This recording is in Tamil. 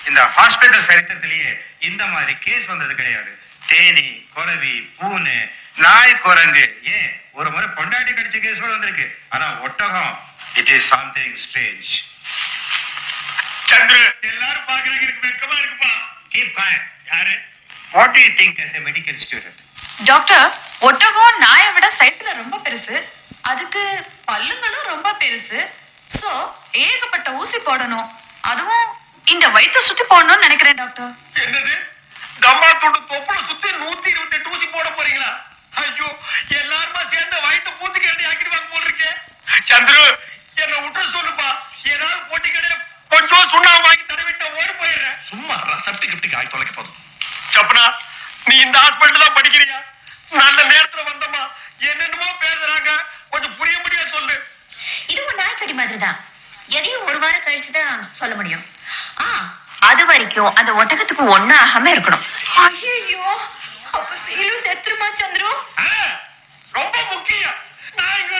இந்த ஹாஸ்பிட்டல் சரித்திரத்திலேயே இந்த மாதிரி கேஸ் வந்தது கிடையாது. தேனி, குளவி, பூனை, நாய், குரங்கு, ஏன் ஒரு முறை பொண்டாட்டி கடிச்ச கேஸ் கூட வந்திருக்கு. ஆனா ஒட்டகம், it is something strange. Chandra, எல்லாரும் பாக்குறதுக்கு எனக்கு வெக்கமா இருக்குப்பா. Keep quiet. யாரு? What do you think as a medical student? Doctor, ஒட்டகம் நாயை விட சைஸ்ல ரொம்ப பெருசு, அதுக்கு பல்லுங்களும் ரொம்ப பெருசு. சோ ஏகப்பட்ட ஊசி போடணும், அதுவும் இந்த வயிற்ற சுத்தி போடணும்னு நினைக்கிறேன் டாக்டர். என்னது? தம்மா துண்டு தொப்புல சுத்தி 128 ஊசி போட போறீங்களா? ஐயோ, எல்லாருமா சேர்ந்து வயிற்ற பூத்து கேட்டி ஆக்கிடுவாங்க போல இருக்கே. சந்திரு, என்ன விட்டு சொல்லுப்பா. ஏதாவது போட்டி கடையில கொஞ்சம் சுண்ணாம்பு வாங்கி தடவிட்ட ஓடி போயிடுறேன். சும்மா சப்டி கிப்டிக்கு ஆகி தொலைக்க போதும். சப்பனா, நீ இந்த ஹாஸ்பிட்டல் தான் படிக்கிறியா? நல்ல நேரத்துல வந்தம்மா. என்னென்னமோ பேசுறாங்க, கொஞ்சம் புரிய முடியா சொல்லு. இதுவும் நாய்க்கடி மாதிரிதான். எதையும் ஒரு வாரம் கழிச்சுதான் சொல்ல முடியும். அது வரைக்கும் அந்த ஒட்டகத்துக்கு ஒண்ணு ஆகாம இருக்கணும். ஐயோ, அப்ப சீலு செத்துருமா சந்திரு? ரொம்ப முக்கியம். நான் இங்க